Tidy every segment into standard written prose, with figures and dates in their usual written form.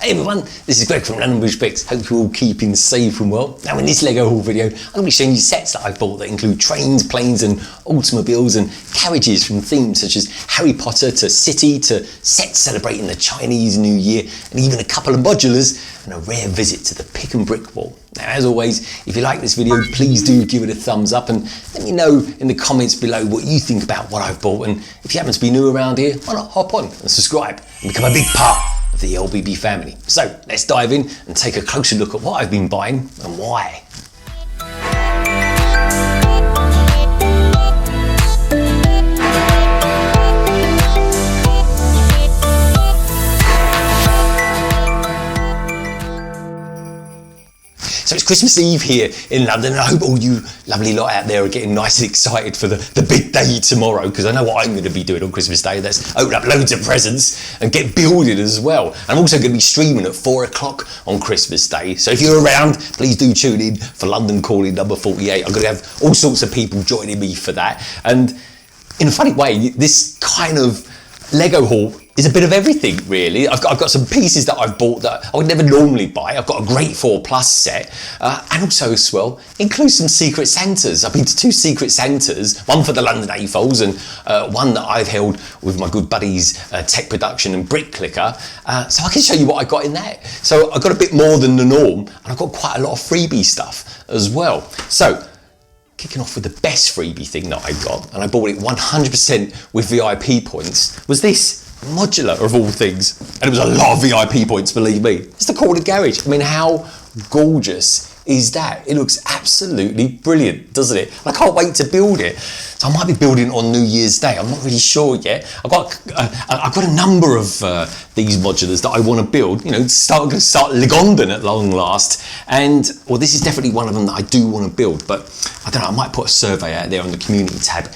Hey everyone, this is Greg from London Bridge Bricks. Hope you're all keeping safe and well. Now in this LEGO haul video, I'm going to be showing you sets that I bought that include trains, planes and automobiles and carriages from themes such as Harry Potter to City to sets celebrating the Chinese New Year and even a couple of modulars and a rare visit to the Pick and Brick Wall. Now as always, if you like this video, please do give it a thumbs up and let me know in the comments below what you think about what I've bought, and if you happen to be new around here, why not hop on and subscribe and become a big part of the LBB family. So let's dive in and take a closer look at what I've been buying and why. So it's Christmas Eve here in London, and I hope all you lovely lot out there are getting nice and excited for the big day tomorrow, because I know what I'm going to be doing on Christmas Day. That's open up loads of presents and get building as well. And I'm also going to be streaming at 4 o'clock on Christmas Day. So if you're around, please do tune in for London Calling number 48. I'm going to have all sorts of people joining me for that. And in a funny way, this kind of LEGO haul is a bit of everything, really. I've got some pieces that I've bought that I would never normally buy. I've got a Great 4 Plus set, and also as well, includes some Secret Santas. I've been to 2 Secret Santas, one for the London AFOLs and one that I've held with my good buddies Tech Production and Brick Clicker. So I can show you what I got in that. So I got a bit more than the norm, and I've got quite a lot of freebie stuff as well. So kicking off with the best freebie thing that I got, and I bought it 100% with VIP points, was this Modular of all things. And it was a lot of VIP points, believe me. It's the corner garage. I mean, how gorgeous is that? It looks absolutely brilliant, doesn't it? I can't wait to build it. So I might be building it on New Year's Day. I'm not really sure yet. I've got a number of these modulars that I want to build. You know, I'm going to start LEGONDON at long last. And, well, this is definitely one of them that I do want to build. But I don't know, I might put a survey out there on the community tab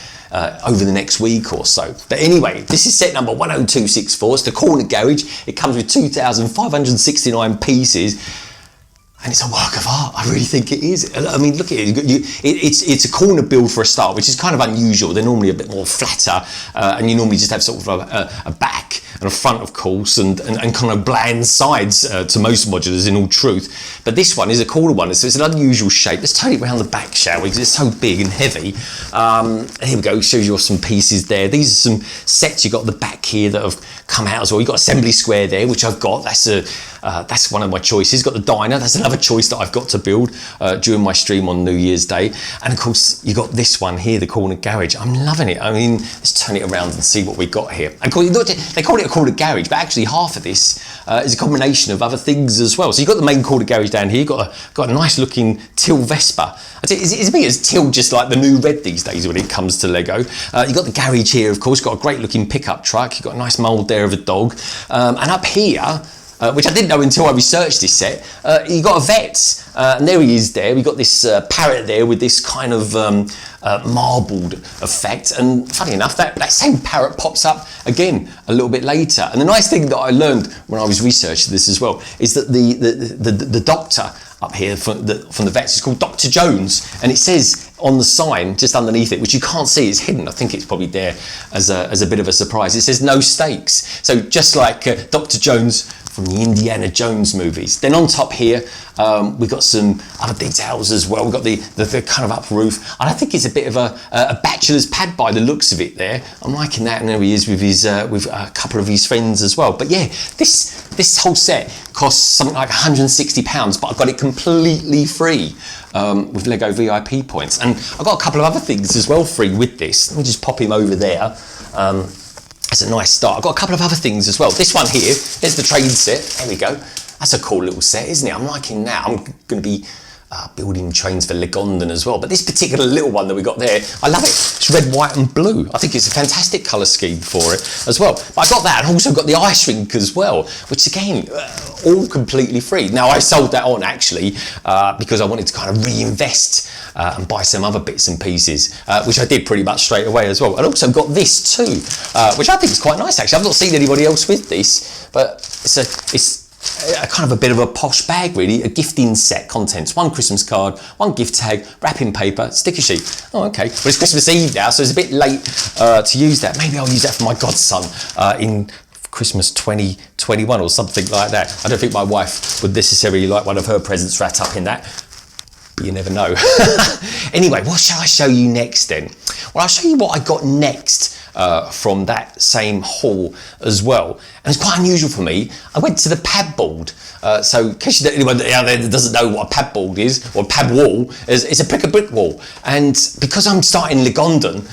over the next week or so. But anyway, this is set number 10264. It's the corner garage. It comes with 2,569 pieces. And it's a work of art. I really think it is. I mean, look at it. It's a corner build for a start, which is kind of unusual. They're normally a bit more flatter, and you normally just have sort of a back and a front, of course, and kind of bland sides to most modulars, in all truth. But this one is a corner one, so it's an unusual shape. Let's turn it around the back, shall we? Because it's so big and heavy. Here we go. Shows you some pieces there. These are some sets you got at the back here that have come out as well. You've got Assembly Square there, which I've got. That's one of my choices. Got the diner. That's another choice that I've got to build during my stream on New Year's Day. And of course, you got this one here, the corner garage. I'm loving it. I mean, let's turn it around and see what we got here. They call it a corner garage, but actually half of this is a combination of other things as well. So you've got the main corner garage down here. You've got a nice looking Till Vespa. It's a bit as Till, just like the new red these days when it comes to Lego. You've got the garage here, of course. You've got a great looking pickup truck. You've got a nice mould there of a dog. And up here, which I didn't know until I researched this set, you got a vet, and there he is there. We got this parrot there with this kind of marbled effect, and funny enough, that same parrot pops up again a little bit later. And the nice thing that I learned when I was researching this as well is that the doctor up here from the vets is called Dr. Jones, and it says on the sign just underneath it, which you can't see, it's hidden. I think it's probably there as a bit of a surprise. It says no stakes. So just like Dr. Jones from the Indiana Jones movies. Then on top here, we've got some other details as well. We've got the kind of up roof. And I think it's a bit of a bachelor's pad by the looks of it there. I'm liking that, and there he is with a couple of his friends as well. But yeah, this whole set costs something like £160, but I got it completely free with Lego VIP points. And I got a couple of other things as well free with this. Let me just pop him over there. That's a nice start. I've got a couple of other things as well. This one here, there's the train set. There we go. That's a cool little set, isn't it? I'm liking that. I'm going to be building trains for LEGONDON as well. But this particular little one that we got there, I love it. It's red, white and blue. I think it's a fantastic colour scheme for it as well. But I got that, and also got the ice rink as well, which again, all completely free. Now I sold that on actually because I wanted to kind of reinvest and buy some other bits and pieces, which I did pretty much straight away as well. And also got this too, which I think is quite nice actually. I've not seen anybody else with this, but it's a kind of a bit of a posh bag really, a gifting set, contents, one Christmas card, one gift tag, wrapping paper, sticker sheet. Oh okay, but it's Christmas Eve now, so it's a bit late to use that. Maybe I'll use that for my godson in Christmas 2021 or something like that. I don't think my wife would necessarily like one of her presents wrapped up in that. You never know. Anyway, what shall I show you next then? Well, I'll show you what I got next from that same haul as well. And it's quite unusual for me. I went to the PAB board. So in case anyone out there that doesn't know what a PAB board is, or a PAB wall, it's a brick wall. And because I'm starting LEGONDON,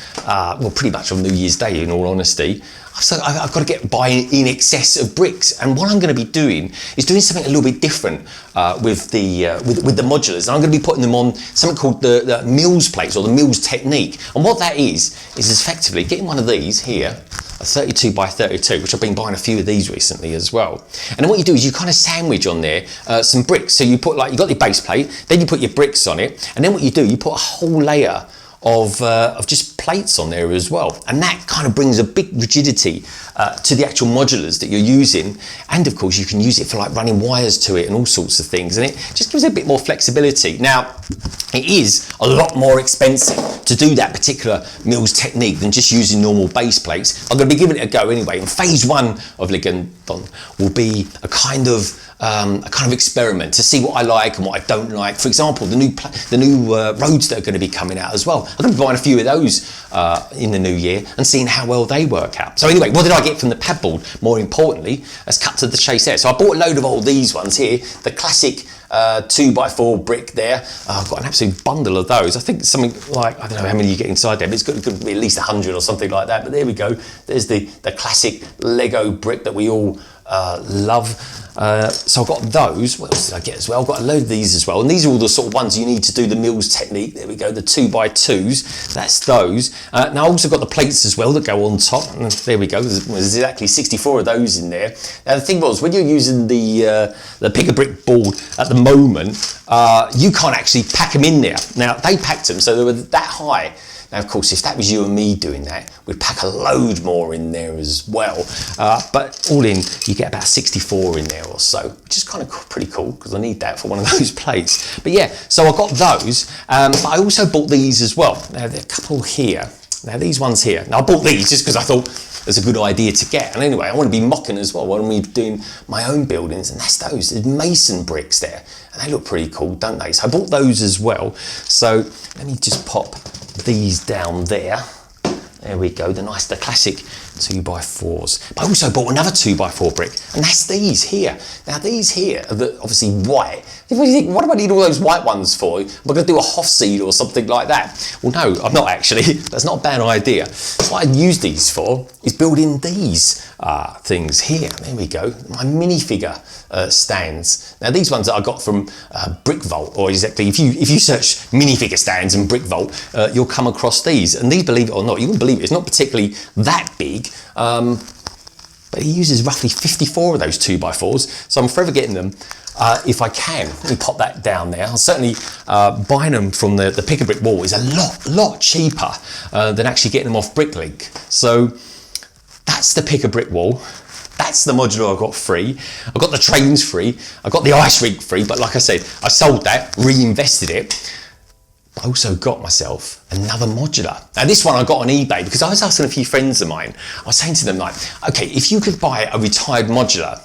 well, pretty much on New Year's Day, in all honesty, so I've got to get buying in excess of bricks, and what I'm going to be doing is doing something a little bit different with the modulars. And I'm going to be putting them on something called the Mills plates, or the Mills technique. And what that is effectively getting one of these here, a 32 by 32, which I've been buying a few of these recently as well. And then what you do is you kind of sandwich on there some bricks. So you put, like, you got your base plate, then you put your bricks on it, and then what you do, you put a whole layer of just plates on there as well, and that kind of brings a big rigidity to the actual modulars that you're using. And of course you can use it for like running wires to it and all sorts of things, and it just gives it a bit more flexibility. Now, it is a lot more expensive to do that particular Mills technique than just using normal base plates. I'm going to be giving it a go anyway, and phase 1 of LEGONDON will be a kind of experiment to see what I like and what I don't like. For example, the new roads that are going to be coming out as well. I'm going to be buying a few of those in the new year and seeing how well they work out. So anyway, what did I get from the PAB board? More importantly, let's cut to the chase there. So I bought a load of all these ones here, the classic 2x4 brick there. I've got an absolute bundle of those. I think something like, I don't know how many you get inside there, but it's got to be at least 100 or something like that. But there we go. There's the classic Lego brick that we all love. So I've got those. What else did I get as well? I've got a load of these as well, and these are all the sort of ones you need to do the Mills technique. There we go, the 2x2s, that's those. Now I also got the plates as well that go on top, and there we go, there's exactly 64 of those in there. Now the thing was, when you're using the pick-a-brick board at the moment, you can't actually pack them in there. Now they packed them so they were that high. Now, of course, if that was you and me doing that, we'd pack a load more in there as well. But all in, you get about 64 in there or so, which is kind of pretty cool because I need that for one of those plates. But yeah, so I got those, but I also bought these as well. Now, there are a couple here. Now, these ones here. Now, I bought these just because I thought it's a good idea to get. And anyway, I want to be mocking as well when I'm doing my own buildings, and that's those. There's mason bricks there, and they look pretty cool, don't they? So I bought those as well. So let me just pop these down there. There we go, the classic 2x4s. But I also bought another 2x4 brick, and that's these here. Now these here are obviously white. What do you think? What do I need all those white ones for? Am I going to do a Hoff seed or something like that? Well, no, I'm not actually. That's not a bad idea. So what I use these for is building these things here. There we go, my minifigure stands. Now these ones that I got from Brick Vault, or exactly, if you search minifigure stands and Brick Vault, you'll come across these. And these, believe it or not, you wouldn't believe it, it's not particularly that big, but he uses roughly 54 of those 2x4s, so I'm forever getting them if I can. Let me pop that down there. I'll certainly buying them from the Pick-a-Brick Wall is a lot cheaper than actually getting them off Bricklink. So that's the Pick-a-Brick Wall. That's the modular I got free. I got the trains free. I got the ice rink free, but like I said, I sold that, reinvested it. I also got myself another modular. Now this one I got on eBay because I was asking a few friends of mine. I was saying to them, like, okay, if you could buy a retired modular,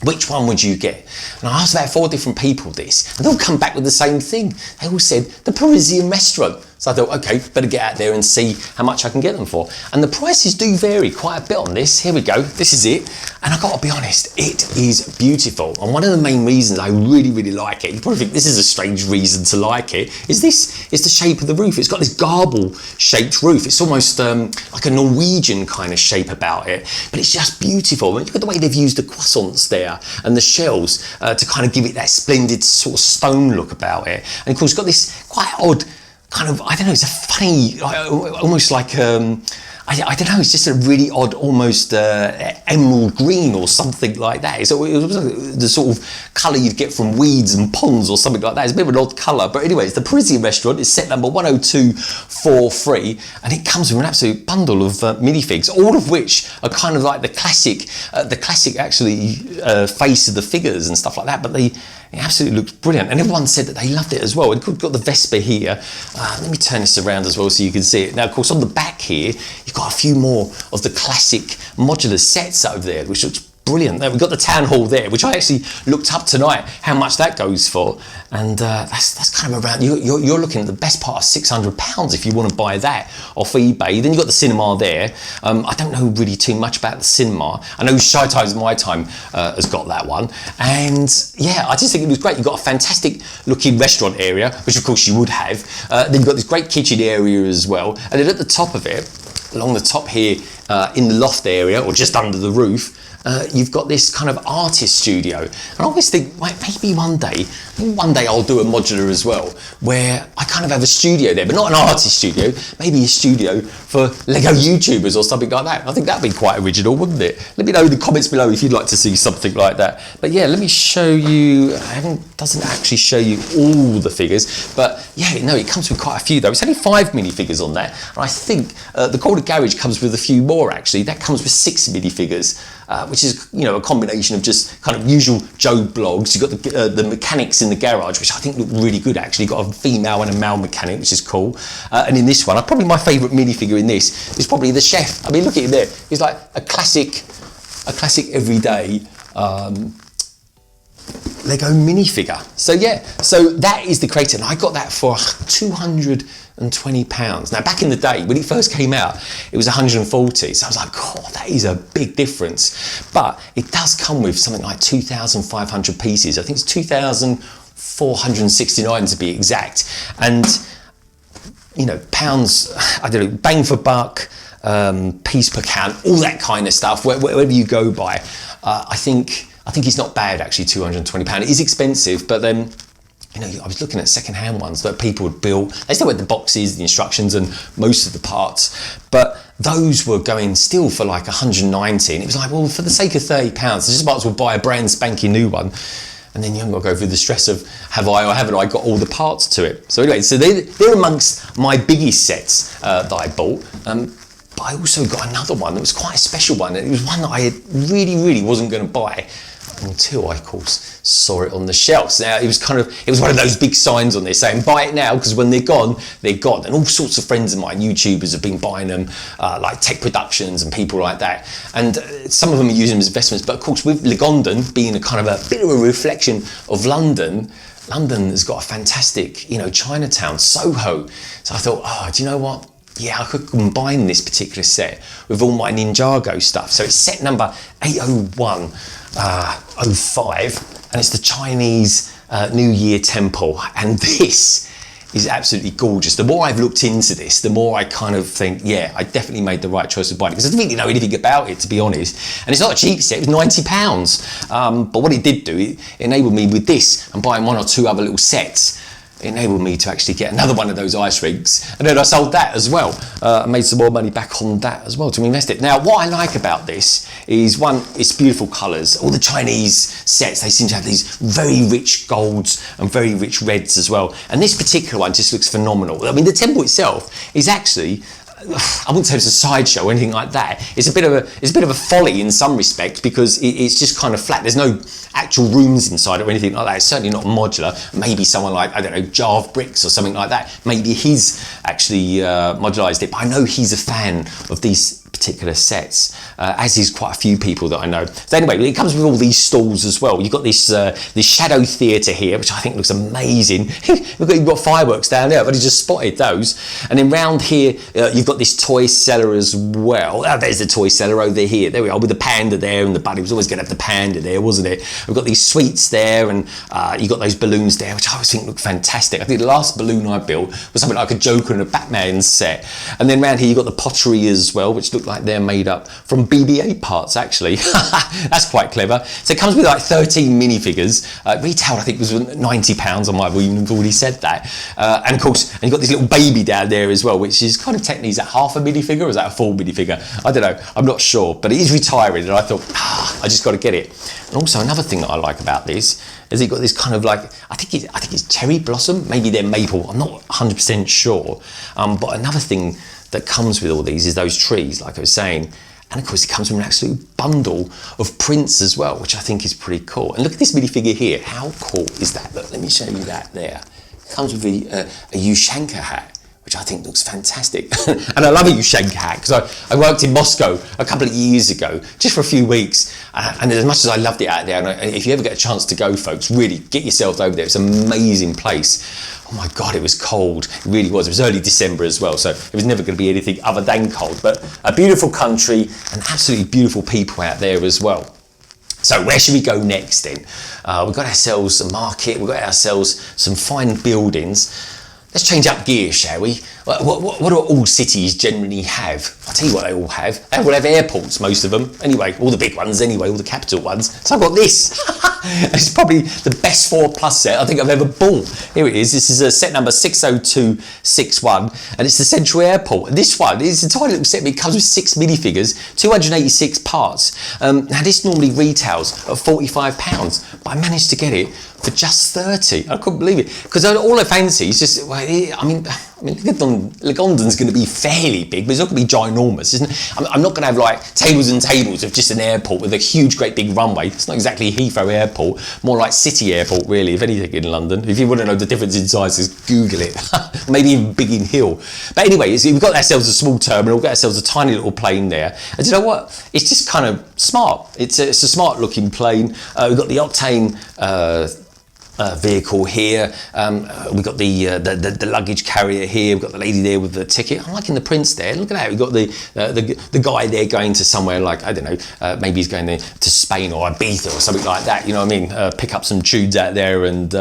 which one would you get? And I asked about 4 different people this, and they all come back with the same thing. They all said the Parisian restaurant. So I thought, okay, better get out there and see how much I can get them for. And the prices do vary quite a bit on this. Here we go, this is it. And I've got to be honest, it is beautiful. And one of the main reasons I really like it, you probably think this is a strange reason to like it, is the shape of the roof. It's got this garble shaped roof. It's almost like a Norwegian kind of shape about it, but it's just beautiful. And look at the way they've used the croissants there and the shells to kind of give it that splendid sort of stone look about it. And of course, it's got this quite odd kind of, I don't know, it's a funny, almost like, I don't know, it's just a really odd, almost emerald green or something like that. So it was the sort of colour you'd get from weeds and ponds or something like that. It's a bit of an odd colour, but anyway, it's the Parisian restaurant. It's set number 10243, and it comes with an absolute bundle of minifigs, all of which are kind of like the classic actually face of the figures and stuff like that, but it absolutely looks brilliant, and everyone said that they loved it as well. We've got the Vespa here. Let me turn this around as well so you can see it. Now, of course, on the back here, you've got got a few more of the classic modular sets over there, which looks brilliant. We've got the town hall there, which I actually looked up tonight how much that goes for, and that's kind of around. You're looking at the best part of £600 if you want to buy that off eBay. Then you've got the cinema there. I don't know really too much about the cinema. I know Shy Times My Time has got that one, and yeah, I just think it was great. You've got a fantastic looking restaurant area, which of course you would have. Then you've got this great kitchen area as well, and then at the top of it, along the top here, in the loft area or just under the roof, you've got this kind of artist studio. And I always think, like, maybe one day I'll do a modular as well, where I kind of have a studio there, but not an artist studio, maybe a studio for Lego YouTubers or something like that. I think that'd be quite original, wouldn't it? Let me know in the comments below if you'd like to see something like that. But yeah, let me show you, doesn't actually show you all the figures, but yeah, no, it comes with quite a few though. It's only 5 minifigures on that, and I think the Corner Garage comes with a few more actually. That comes with 6 minifigures. Which is, you know, a combination of just kind of usual Joe blogs. You've got the mechanics in the garage, which I think look really good actually. You've got a female and a male mechanic, which is cool. And in this one, probably my favourite minifigure in this is probably the chef. I mean, look at him there. He's like a classic everyday Lego minifigure. So yeah, so that is the Creator, and I got that for £220. Now, back in the day when it first came out, it was 140. So I was like, oh, that is a big difference. But it does come with something like 2,500 pieces. I think it's 2,469 to be exact. And you know, pounds, I don't know, bang for buck, piece per count, all that kind of stuff. Wherever you go by, I think it's not bad actually. £220. It is expensive, but then, you know, I was looking at second-hand ones that people had built. They still had the boxes, the instructions, and most of the parts, but those were going still for like 190. And it was like, well, for the sake of £30, I just might as well buy a brand spanking new one. And then you haven't got to go through the stress of have I or haven't I got all the parts to it. So anyway, so they're amongst my biggest sets that I bought. But I also got another one that was quite a special one. It was one that I really wasn't going to buy until I, of course, saw it on the shelves. Now, it was one of those big signs on there saying, buy it now, because when they're gone, they're gone. And all sorts of friends of mine, YouTubers, have been buying them, like Tech Productions and people like that. And some of them are using them as investments. But of course, with Legondon being a kind of a bit of a reflection of London, London has got a fantastic, you know, Chinatown, Soho. So I thought, oh, do you know what? Yeah, I could combine this particular set with all my Ninjago stuff. So it's set number 80105, and it's the Chinese New Year Temple. And this is absolutely gorgeous. The more I've looked into this, the more I kind of think, yeah, I definitely made the right choice of buying it, because I didn't really know anything about it, to be honest. And it's not a cheap set, it was £90. But what it did do, it enabled me with this and buying 1 or 2 other little sets. It enabled me to actually get another one of those ice rigs, and then I sold that as well. I made some more money back on that as well to invest it. Now, what I like about this is, one, it's beautiful colours. All the Chinese sets, they seem to have these very rich golds and very rich reds as well. And this particular one just looks phenomenal. I mean, the temple itself is actually, I wouldn't say it's a sideshow or anything like that. It's a bit of a folly in some respects, because it's just kind of flat. There's no actual rooms inside or anything like that. It's certainly not modular. Maybe someone like, I don't know, Jarve Bricks or something like that. Maybe he's actually modularized it, but I know he's a fan of these particular sets, as is quite a few people that I know. So anyway, it comes with all these stalls as well. You've got this this shadow theatre here, which I think looks amazing. You've got fireworks down there. I've only just spotted those. And then round here, you've got this toy cellar as well. Oh, there's the toy cellar over here. There we are, with the panda there, and the bunny was always going to have the panda there, wasn't it? We've got these sweets there, and you've got those balloons there, which I always think look fantastic. I think the last balloon I built was something like a Joker and a Batman set. And then round here, you've got the pottery as well, which look like they're made up from BB-8 parts, actually. That's quite clever. So it comes with like 13 minifigures. Retailed, I think, was £90. I might have even already said that. And of course, and you've got this little baby down there as well, which is kind of technically, is that half a minifigure or is that a full minifigure? I don't know. I'm not sure, but it is retiring, and I thought, I just got to get it. And also another thing that I like about this is you've got this kind of like, I think it's cherry blossom. Maybe they're maple. I'm not 100% sure. But another thing that comes with all these is those trees, like I was saying. And of course, it comes with an absolute bundle of prints as well, which I think is pretty cool. And look at this minifigure here. How cool is that? Look, let me show you that there. It comes with a Ushanka hat, which I think looks fantastic. And I love a Yusheng hat, because I worked in Moscow a couple of years ago, just for a few weeks, and as much as I loved it out there, and if you ever get a chance to go, folks, really get yourself over there. It's an amazing place. Oh my God, it was cold. It really was. It was early December as well, so it was never going to be anything other than cold. But a beautiful country and absolutely beautiful people out there as well. So where should we go next then? We've got ourselves a market, we've got ourselves some fine buildings. Let's change up gears, shall we? What do all cities generally have? I'll tell you what they all have. They all have airports, most of them. Anyway, all the big ones anyway, all the capital ones. So I've got this. It's probably the best 4+ set I think I've ever bought. Here it is. This is a set number 60261, and it's the Central Airport. And this one is a tiny little set, but it comes with 6 minifigures, 286 parts. Now this normally retails at £45, but I managed to get it for just 30. I couldn't believe it, because all I fancy is just, well, I mean, LEGONDON's going to be fairly big, but it's not going to be ginormous, isn't it? I'm not going to have like tables and tables of just an airport with a huge, great big runway. It's not exactly Heathrow Airport, more like City Airport, really, if anything, in London. If you want to know the difference in sizes, Google it. Maybe even Biggin Hill. But anyway, we've got ourselves a small terminal, we've got ourselves a tiny little plane there. And do you know what? It's just kind of smart. It's a smart looking plane. We've got the Octane vehicle here. We've got the luggage carrier here. We've got the lady there with the ticket. I'm liking the prints there. Look at that. We've got the guy there going to somewhere like, I don't know, maybe he's going there to Spain or Ibiza or something like that. You know what I mean? Pick up some tunes out there and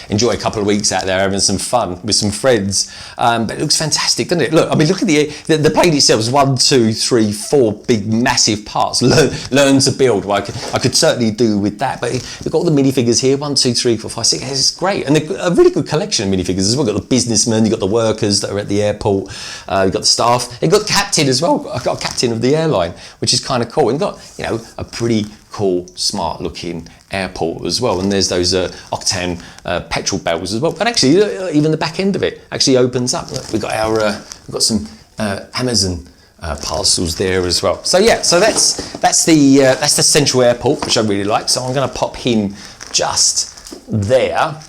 enjoy a couple of weeks out there having some fun with some friends. But it looks fantastic, doesn't it? Look, I mean, look at the plane itself. Is 1, 2, 3, 4 big massive parts. Learn to build. Well, I could certainly do with that. But we've got all the minifigures here. 1, 2, 3, 4, 5, 6. It's great, and a really good collection of minifigures as well. You've got the businessmen, you've got the workers that are at the airport, you've got the staff, you've got the captain as well. I've got a captain of the airline, which is kind of cool, and got, you know, a pretty cool, smart looking airport as well. And there's those Octane petrol bells as well. But actually, even the back end of it actually opens up. Look, we've got we've got some Amazon parcels there as well. So yeah, so that's the Central Airport, which I really like. So I'm going to pop him just there.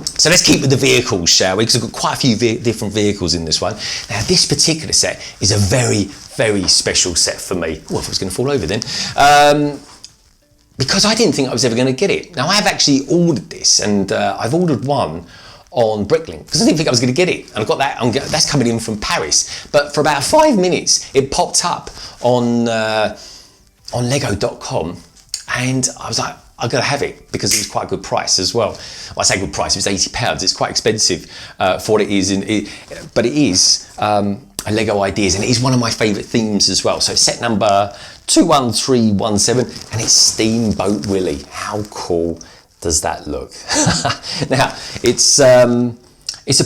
So let's keep with the vehicles, shall we? Because I've got quite a few different vehicles in this one. Now, this particular set is a very, very special set for me. Oh, I thought it was going to fall over then. Because I didn't think I was ever going to get it. Now, I have actually ordered this, and I've ordered one on Bricklink, because I didn't think I was going to get it. And I've got that, that's coming in from Paris. But for about 5 minutes, it popped up on Lego.com, and I was like, I've got to have it, because it was quite a good price as well. Well, I say good price, it was £80. It's quite expensive for what it is, but it is a Lego Ideas, and it is one of my favourite themes as well. So set number 21317, and it's Steam Boat Willie. How cool does that look? Now, it's a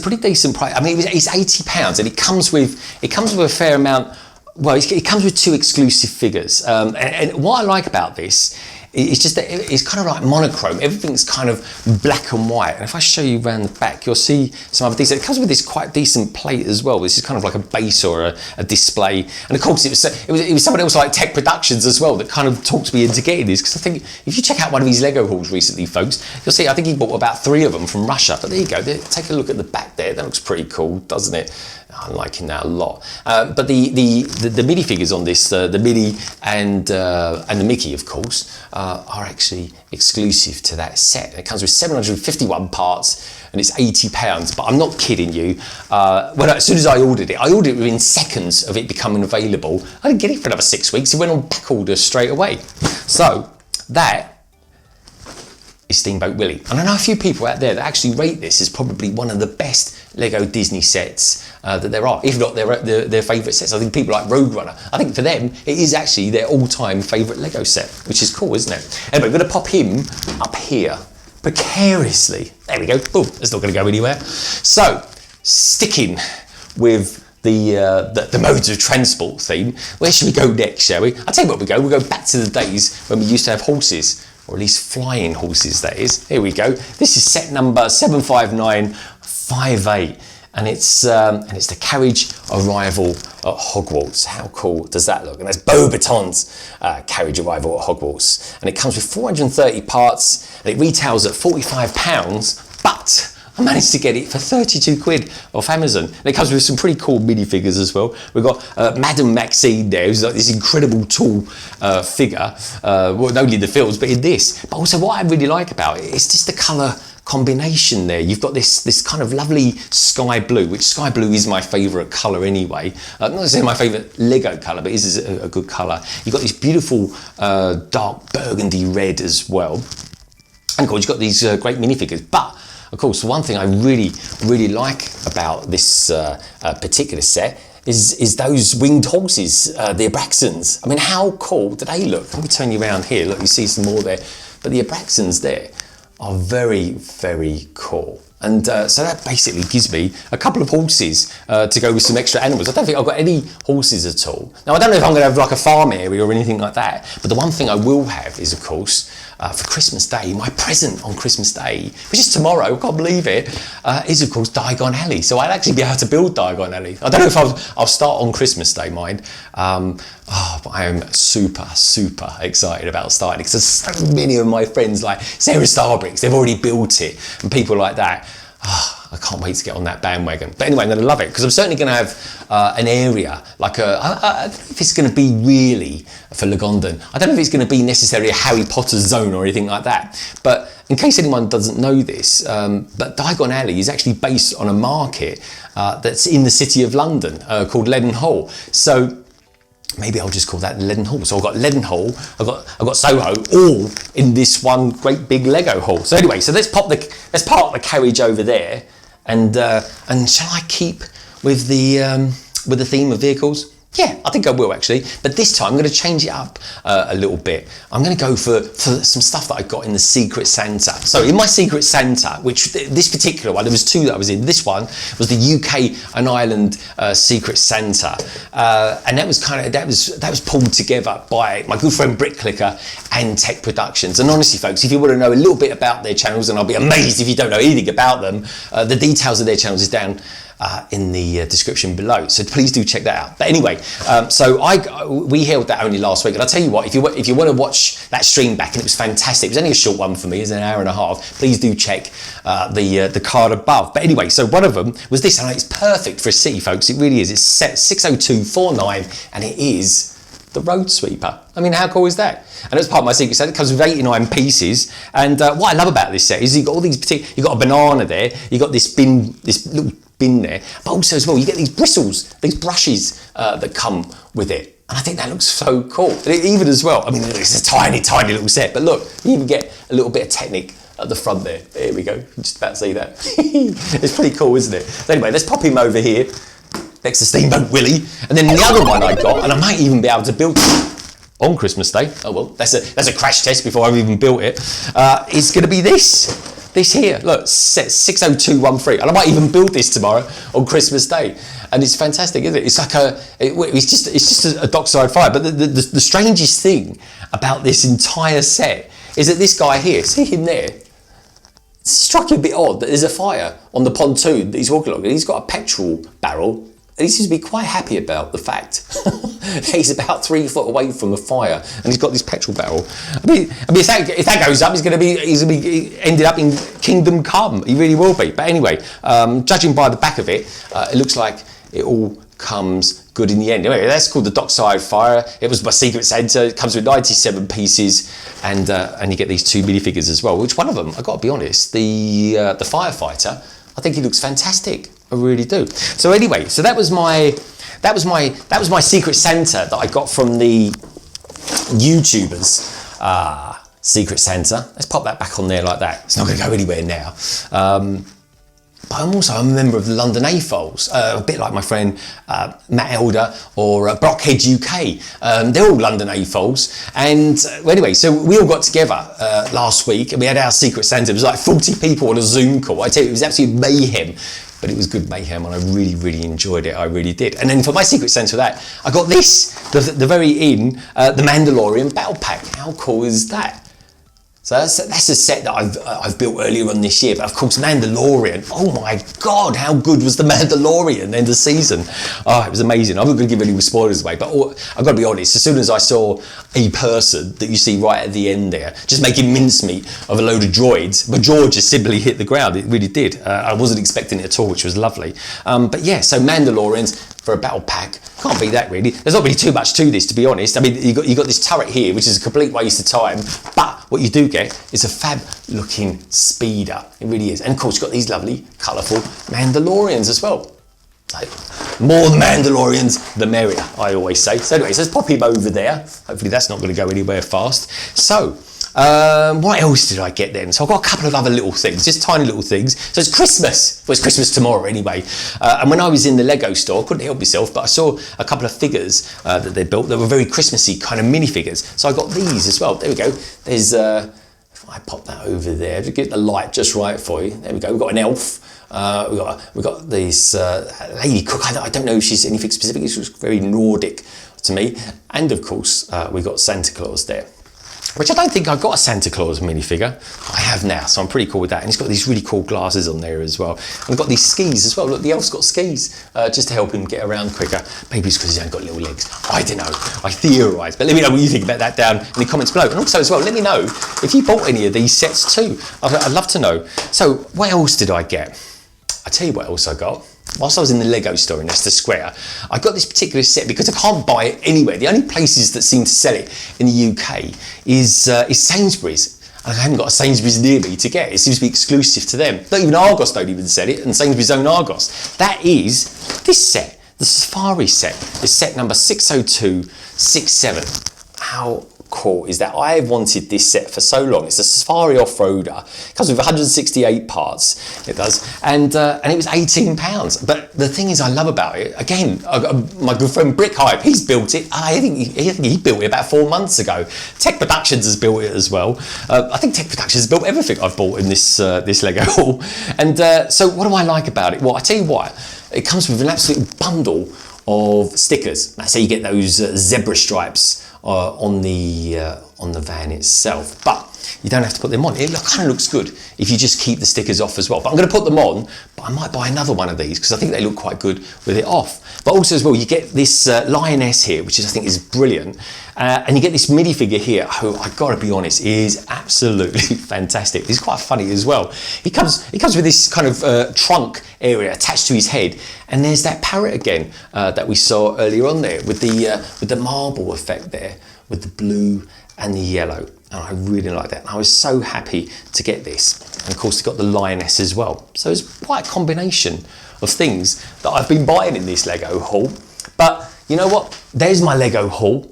pretty decent price. I mean, it's £80, and it comes with a fair amount. Well, it comes with 2 exclusive figures, and what I like about this, it's just that it's kind of like monochrome. Everything's kind of black and white. And if I show you around the back, you'll see some other decent. It comes with this quite decent plate as well. This is kind of like a base or a display. And of course, it was someone else like Tech Productions as well that kind of talked me into getting this. Because I think if you check out one of his Lego hauls recently, folks, you'll see I think he bought about 3 of them from Russia. But there you go. Take a look at the back there. That looks pretty cool, doesn't it? I'm liking that a lot. But the minifigures on this, the Minnie and the Mickey, of course, are actually exclusive to that set. It comes with 751 parts, and it's £80. But I'm not kidding you. As soon as I ordered it within seconds of it becoming available. I didn't get it for another 6 weeks. It went on back order straight away. So that is Steamboat Willie. And I know a few people out there that actually rate this as probably one of the best Lego Disney sets that there are, if not their favourite sets. I think people like Rogue Runner, I think for them, it is actually their all-time favourite Lego set, which is cool, isn't it? Anyway, we're going to pop him up here, precariously. There we go, boom, it's not going to go anywhere. So, sticking with the modes of transport theme, where should we go next, shall we? I'll tell you what we'll go back to the days when we used to have horses, or at least flying horses, that is. Here we go. This is set number 75958, and it's the Carriage arrival at Hogwarts. How cool does that look? And that's Beauxbaton's Carriage arrival at Hogwarts, and it comes with 430 parts, and it retails at £45. But I managed to get it for 32 quid off Amazon. And it comes with some pretty cool minifigures as well. We've got Madame Maxine there, who's like this incredible tall figure. Well, not only the films, but in this. But also what I really like about it is just the colour combination there. You've got this kind of lovely sky blue, which sky blue is my favourite colour anyway. Not necessarily my favourite Lego colour, but it is a good colour. You've got this beautiful dark burgundy red as well. And of course, you've got these great minifigures. But of course, one thing I really like about this particular set is those winged horses, the Abraxans. I mean, how cool do they look? Let me turn you around here. Look, you see some more there. But the Abraxans there are very cool. And so that basically gives me a couple of horses to go with some extra animals. I don't think I've got any horses at all. Now, I don't know if I'm going to have like a farm area or anything like that, but the one thing I will have is, of course, for Christmas Day, my present on Christmas Day, which is tomorrow, I can't believe it, is of course Diagon Alley. So I'll actually be able to build Diagon Alley. I don't know if I'll start on Christmas Day, mind. But I am super excited about starting it, because there's so many of my friends, like Sarah Starbricks, they've already built it, and people like that. I can't wait to get on that bandwagon. But anyway, I'm going to love it, because I'm certainly going to have an area, like I don't know if it's going to be really for Legondon. I don't know if it's going to be necessarily a Harry Potter zone or anything like that. But in case anyone doesn't know this, but Diagon Alley is actually based on a market that's in the city of London called Leadenhall. So maybe I'll just call that Leadenhall. So I've got Leadenhall, I've got Soho, all in this one great big Lego hall. So anyway, so let's park the carriage over there, and shall I keep with the theme of vehicles? Yeah, I think I will actually. But this time I'm going to change it up a little bit. I'm going to go for some stuff that I got in the Secret Santa. So in my Secret Santa, which this particular one, there was two that I was in. This one was the UK and Ireland Secret Santa, and that was pulled together by my good friend Bricklicker and Tech Productions. And honestly, folks, if you want to know a little bit about their channels, and I'll be amazed if you don't know anything about them, the details of their channels is down in the description below, so please do check that out. But anyway, so we held that only last week, and I'll tell you what, if you want to watch that stream back, and it was fantastic, it was only a short one for me, it's an hour and a half, please do check the card above. But anyway, so one of them was this, and it's perfect for a city, folks, it really is. It's set 60249, and it is the road sweeper. I mean, how cool is that? And as part of my secret set, it comes with 89 pieces. And what I love about this set is you've got all these you've got a banana there, you've got this little bin there, but also as well, you get these bristles, these brushes that come with it. And I think that looks so cool. And even as well, I mean, it's a tiny little set, but look, you even get a little bit of Technic at the front there. There we go, just about to see that. It's pretty cool, isn't it? So anyway, let's pop him over here next to Steam Boat Willie. And then the other one I got, and I might even be able to build on Christmas Day, oh well, that's a crash test before I've even built it, is going to be this here, look, set 60213, and I might even build this tomorrow on Christmas Day, and it's fantastic, isn't it? It's like it's just a Dockside Fire. But the strangest thing about this entire set is that this guy here, see him there, it struck you a bit odd that there's a fire on the pontoon that he's walking along, and he's got a petrol barrel. And he seems to be quite happy about the fact that he's about 3 foot away from a fire, and he's got this petrol barrel. I mean, if that goes up, he's going to be ended up in Kingdom Come. He really will be. But anyway, judging by the back of it, it looks like it all comes good in the end. Anyway, that's called the Dockside Fire. It was my Secret Santa. It comes with 97 pieces, and you get these two minifigures as well. Which one of them? I got to be honest, the firefighter. I think he looks fantastic. I really do. So anyway, so that was my Secret Santa that I got from the YouTubers. Secret Santa. Let's pop that back on there like that. It's not going to go anywhere now. But I'm also a member of the London AFOLs, a bit like my friend Matt Elder or Brockhead UK. They're all London AFOLs. And anyway, so we all got together last week, and we had our Secret Santa. It was like 40 people on a Zoom call. I tell you, it was absolute mayhem. But it was good mayhem, and I really enjoyed it. I really did. And then for my Secret Santa of that, I got this, the very the Mandalorian Battle Pack. How cool is that? So that's a set that I've built earlier on this year. But of course, Mandalorian. Oh my God, how good was the Mandalorian end of season? Oh, it was amazing. I'm not going to give any spoilers away, but I've got to be honest. As soon as I saw a person that you see right at the end there, just making mincemeat of a load of droids, my jaw just simply hit the ground. It really did. I wasn't expecting it at all, which was lovely. But yeah, so Mandalorians for a battle pack. Can't beat that really. There's not really too much to this, to be honest. I mean, you got this turret here, which is a complete waste of time, but what you do get is a fab looking speeder. It really is. And of course, you've got these lovely, colourful Mandalorians as well. So, more Mandalorians, the merrier, I always say. So anyway, so let's pop him over there. Hopefully that's not going to go anywhere fast. So, what else did I get then? So I've got a couple of other little things, just tiny little things. So it's Christmas. Well, it's Christmas tomorrow anyway. And when I was in the Lego store, I couldn't help myself, but I saw a couple of figures that they built that were very Christmassy kind of minifigures. So I got these as well. There we go. There's, if I pop that over there, to get the light just right for you. There we go. We've got an elf. We've got this lady cook. I don't know if she's anything specific. She's very Nordic to me. And of course, we've got Santa Claus there, which I don't think I've got a Santa Claus minifigure. I have now, so I'm pretty cool with that. And he's got these really cool glasses on there as well. And I've got these skis as well. Look, the elf's got skis just to help him get around quicker. Maybe it's because he's only got little legs. I don't know. I theorise. But let me know what you think about that down in the comments below. And also as well, let me know if you bought any of these sets too. I'd love to know. So what else did I get? I'll tell you what else I got. Whilst I was in the Lego store in Leicester Square, I got this particular set because I can't buy it anywhere. The only places that seem to sell it in the UK is Sainsbury's. I haven't got a Sainsbury's near me to get. It seems to be exclusive to them. Not even Argos don't even sell it, and Sainsbury's own Argos. That is this set, the Safari set. It's set number 60267. How cool is that? I have wanted this set for so long. It's a Safari off-roader. It comes with 168 parts. It does, and it was £18. But the thing is, I love about it. Again, my good friend Brick Hype, he's built it. I think he built it about 4 months ago. Tech Productions has built it as well. I think Tech Productions has built everything I've bought in this Lego haul. And so, what do I like about it? Well, I tell you what, it comes with an absolute bundle of stickers. That's how you get those zebra stripes on the van itself, but you don't have to put them on. It kind of looks good if you just keep the stickers off as well. But I'm going to put them on, but I might buy another one of these because I think they look quite good with it off. But also as well, you get this lioness here, which I think is brilliant. And you get this minifigure here, who I've got to be honest, is absolutely fantastic. He's quite funny as well. He comes with this kind of trunk area attached to his head, and there's that parrot again that we saw earlier on there with the marble effect there, with the blue and the yellow. And I really like that. And I was so happy to get this. And of course, they've got the lioness as well. So it's quite a combination of things that I've been buying in this Lego haul. But you know what? There's my Lego haul.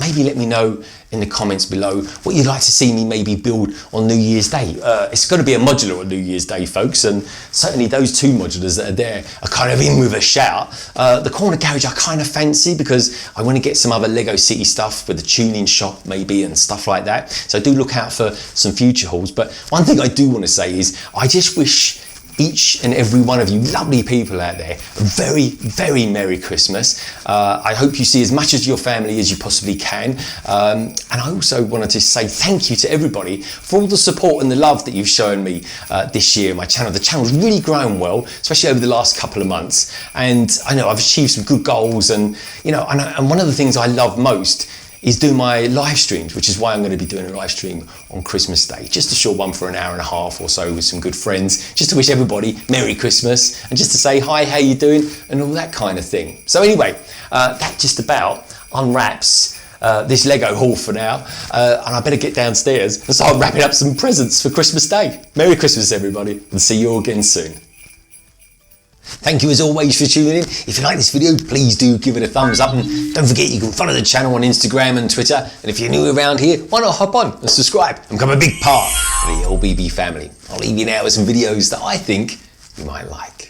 Maybe let me know in the comments below what you'd like to see me maybe build on New Year's Day. It's going to be a modular on New Year's Day, folks, and certainly those two modulars that are there are kind of in with a shout. The corner garage I kind of fancy because I want to get some other Lego City stuff with the tuning shop maybe and stuff like that. So do look out for some future hauls. But one thing I do want to say is I just wish each and every one of you lovely people out there a very, very Merry Christmas. I hope you see as much of your family as you possibly can. And I also wanted to say thank you to everybody for all the support and the love that you've shown me this year on my channel. The channel's really grown well, especially over the last couple of months. And I know I've achieved some good goals, and you know, and one of the things I love most is doing my live streams, which is why I'm going to be doing a live stream on Christmas Day. Just a short one for an hour and a half or so with some good friends, just to wish everybody Merry Christmas and just to say hi, how you doing, and all that kind of thing. So anyway, that just about unwraps this Lego haul for now, and I better get downstairs and start wrapping up some presents for Christmas Day. Merry Christmas, everybody, and see you all again soon. Thank you as always for tuning in. If you like this video, please do give it a thumbs up, and don't forget you can follow the channel on Instagram and Twitter. And if you're new around here, why not hop on and subscribe and become a big part of the LBB family. I'll leave you now with some videos that I think you might like.